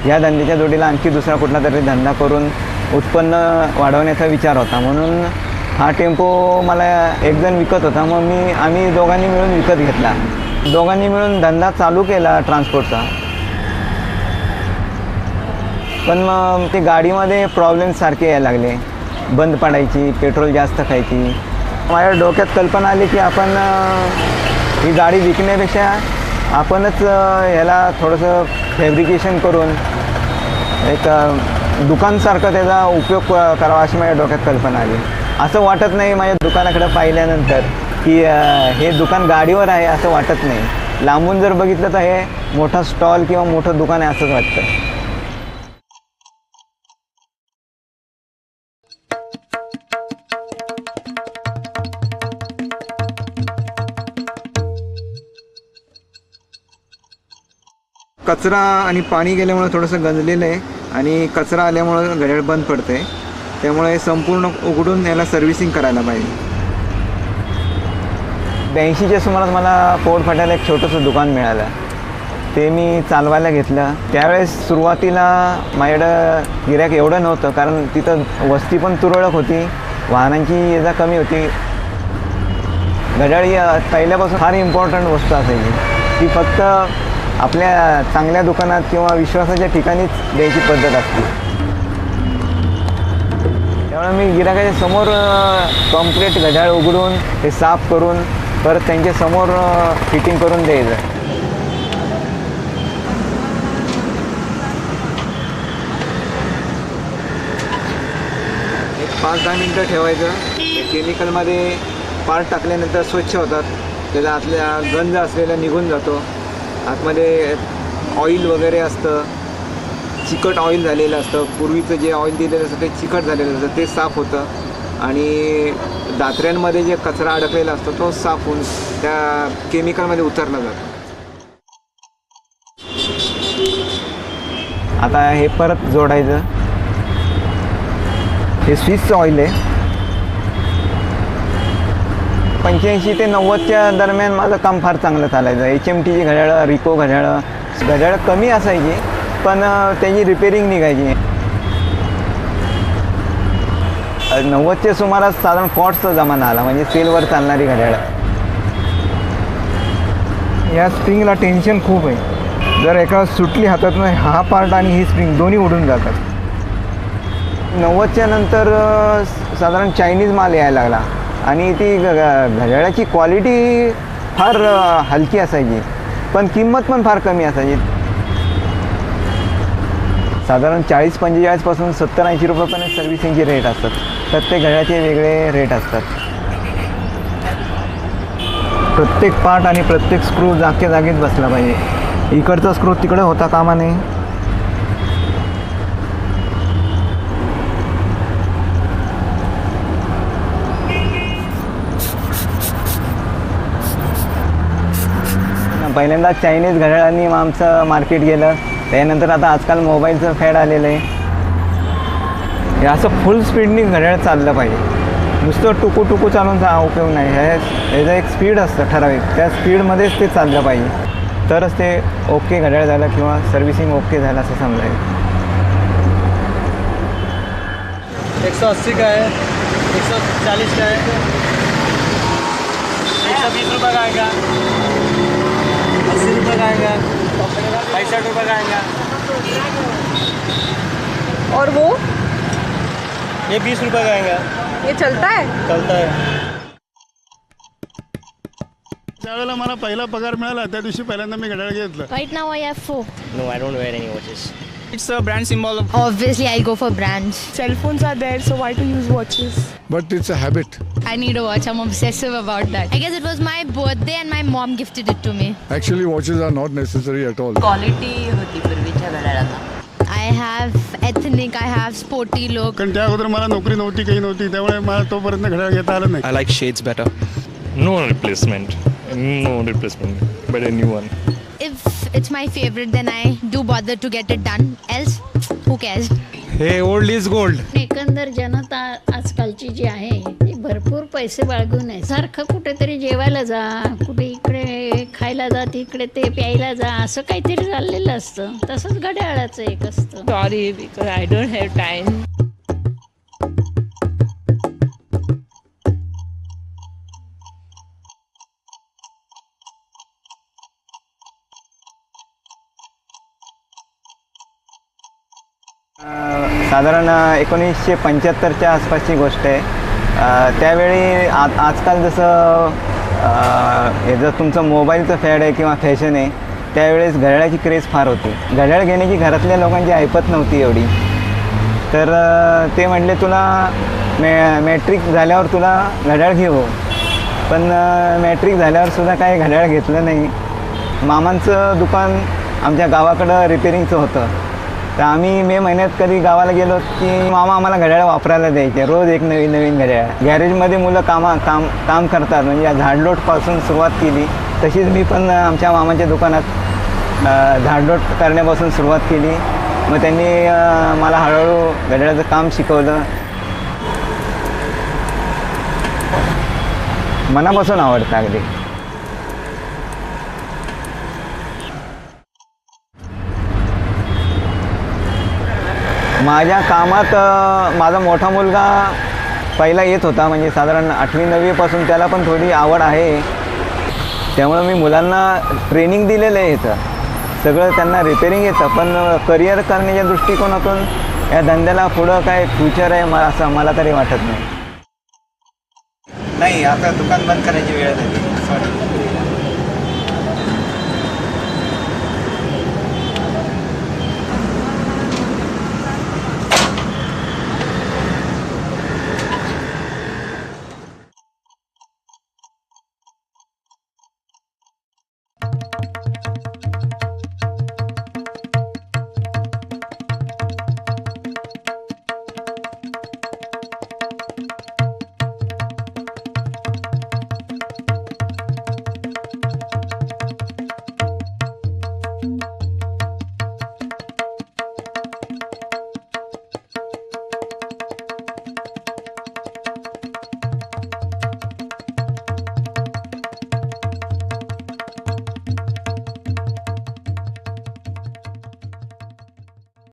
या धंद्याच्या जोडीला आणखी दुसरा कुठला तरी धंदा करून उत्पन्न वाढवण्याचा विचार होता. म्हणून हा टेम्पो मला एक जण विकत होता, मग आम्ही दोघांनी मिळून विकत घेतला. दोघांनी मिळून धंदा चालू केला ट्रान्सपोर्टचा. पण मग ते गाडीमध्ये प्रॉब्लेम सारखे यायला लागले, बंद पडायची, पेट्रोल जास्त खायची. माझ्या डोक्यात कल्पना आली की आपण ही गाडी विकण्यापेक्षा आपणच याला थोडंसं फॅब्रिकेशन करून एक दुकानसारखं त्याचा उपयोग करावा अशी माझ्या डोक्यात कल्पना आली. असं वाटत नाही माझ्या दुकानाकडे पाहिल्यानंतर की हे दुकान गाडीवर आहे असं वाटत नाही. लांबून जर बघितलं तर हे मोठा स्टॉल किंवा मोठं दुकान आहे असंच वाटतं. कचरा आणि पाणी गेल्यामुळे थोडंसं गंजलेलं आहे आणि कचरा आल्यामुळं घड्याळ बंद पडतं आहे. त्यामुळे संपूर्ण उघडून याला सर्व्हिसिंग करायला पाहिजे. 82च्या सुमारास मला पोट फाट्याला एक छोटंसं दुकान मिळालं. ते मी चालवायला घेतलं. त्यावेळेस सुरुवातीला माझ्याकडं गिऱ्हाईक एवढं नव्हतं, कारण तिथं वस्ती पण तुरळक होती, वाहनांची ये-जा कमी होती. घड्याळ ही पहिल्यापासून फार इम्पॉर्टंट वस्तू असायची. ती फक्त आपल्या चांगल्या दुकानात किंवा विश्वासाच्या ठिकाणीच द्यायची पद्धत असते. त्यामुळे मी गिऱ्हाईकाच्या समोर कम्प्लीट घड्याळ उघडून ते साफ करून परत त्यांच्या समोर फिटिंग करून द्यायचं. एक 5-10 मिनटं ठेवायचं. केमिकलमध्ये पार्ट टाकल्यानंतर स्वच्छ होतात, त्याचा आतल्या गंज असलेला निघून जातो. आतमध्ये ऑइल वगैरे असतं, चिकट ऑइल झालेलं असतं. पूर्वीचं जे ऑइल दिलेलं असतं ते चिकट झालेलं असतं, ते साफ होतं. आणि दात्र्यांमध्ये जे कचरा अडकलेला असतो तो साफ होऊन त्या केमिकलमध्ये उतरला जातो. आता हे परत जोडायचं. हे स्विसचं ऑइल आहे. 85 ते 90च्या दरम्यान माझं काम फार चांगलं चालायचं. HMTची घड्याळं, रिको घड्याळं कमी असायची, पण त्याची रिपेरिंग निघायची. 90च्या सुमारास साधारण फॉर्ट्सचा जमाना आला, म्हणजे सेलवर चालणारी घड्याळं. या स्प्रिंगला टेन्शन खूप आहे. जर एका सुटली हातातून हा पार्ट आणि ही स्प्रिंग दोन्ही उडून जातात. 90च्या नंतर साधारण चायनीज माल यायला लागला आणि ती घड्याळाची क्वालिटी फार हलकी असायची, पण किंमत पण फार कमी असायची. साधारण 40-45पासून 70-80 रुपयापर्यंत सर्व्हिसिंगचे रेट असतात. प्रत्येक घड्याळाचे वेगळे रेट असतात. प्रत्येक पार्ट आणि प्रत्येक स्क्रू जागेत बसला पाहिजे. इकडचा स्क्रू तिकडे होता कामा नये. पहिल्यांदा चायनीज घड्याळांनी आमचं मार्केट गेलं. त्यानंतर आता आजकाल मोबाईलचं फॅड आलेलं आहे. हे असं फुल स्पीडनी घड्याळ चाललं पाहिजे. नुसतं टुकू चालून उपयोग नाही. ह्याचं एक स्पीड असतं ठराविक, त्या स्पीडमध्येच ते चाललं पाहिजे, तरच ते ओके घड्याळ झालं किंवा सर्व्हिसिंग ओके झालं असं समजायचं. 180 का है, 140 का है, 120 रुपये का आएगा, 80 रुपये का आएगा, 65 रुपये का आएगा. और वो ये 20 रुपये का आएगा. ये चलता है? चलता है. ज्यावेळेला मला पहिला पगार मिळाला त्या दिवशी पहिल्यांदा मी घड्याळ घेतलं. Right now I have 4. No, I don't wear any watches. It's a brand symbol of. Obviously, I'll go for brands. Cell phones are there, so why to use watches? But it's a habit. I need a watch. I'm obsessive about that. I guess it was my birthday and my mom gifted it to me. Actually, watches are not necessary at all. Quality होती पूर्वीच्या घड्याळांना. I have ethnic, I have sporty look. कारण त्या अगोदर मला नोकरी नव्हती, काही नव्हती, त्यामुळे मला तोपर्यंत घड्याळ घेता आलं नाही. I like shades better. No replacement, but a new one. If it's my favorite, then I do bother to get it done. Else, who cares? हे ओल्ड इज गोल्ड. एकंदर जनता आजकालची जी आहे ती भरपूर पैसे बाळगून आहे. सारखं कुठेतरी जेवायला जा, कुठे इकडे खायला जा, तिकडे ते प्यायला जा, असं काहीतरी चाललेलं असतं. तसंच घड्याळाचं एक असतं. Sorry because I don't have time. साधारण 1975च्या आसपासची गोष्ट आहे. त्यावेळी आजकाल जसं हे जर तुमचं मोबाईलचं फॅड आहे किंवा फॅशन आहे, त्यावेळेस घड्याळाची क्रेज फार होती. घड्याळ घेण्याची घरातल्या लोकांची ऐपत नव्हती एवढी. तर ते म्हटले तुला मॅट्रिक झाल्यावर तुला घड्याळ घेऊ. पण मॅट्रिक झाल्यावरसुद्धा काही घड्याळ घेतलं नाही. मामांचं दुकान आमच्या गावाकडं रिपेरिंगचं होतं. तर आम्ही मे महिन्यात कधी गावाला गेलो की मामा आम्हाला घड्याळ वापरायला द्यायचे. रोज एक नवीन नवीन घड्याळ. गॅरेजमध्ये मुलं काम करतात, म्हणजे या झाडलोटपासून सुरुवात केली. तशीच मी पण आमच्या मामाच्या दुकानात झाडलोट करण्यापासून सुरुवात केली. मग त्यांनी मला हळूहळू घड्याळाचं काम शिकवलं. मनापासून आवडतं अगदी. माझ्या कामात माझा मोठा मुलगा पहिला येत होता, म्हणजे साधारण 8वी-9वीपासून त्याला पण थोडी आवड आहे. त्यामुळं मी मुलांना ट्रेनिंग दिलेलं आहे. याचं सगळं त्यांना रिपेरिंग येतं. पण करिअर करण्याच्या दृष्टिकोनातून या धंद्याला पुढं काय फ्युचर आहे असं मला तरी वाटत नाही. आता दुकान बंद करायची वेळ झाली. सॉरी.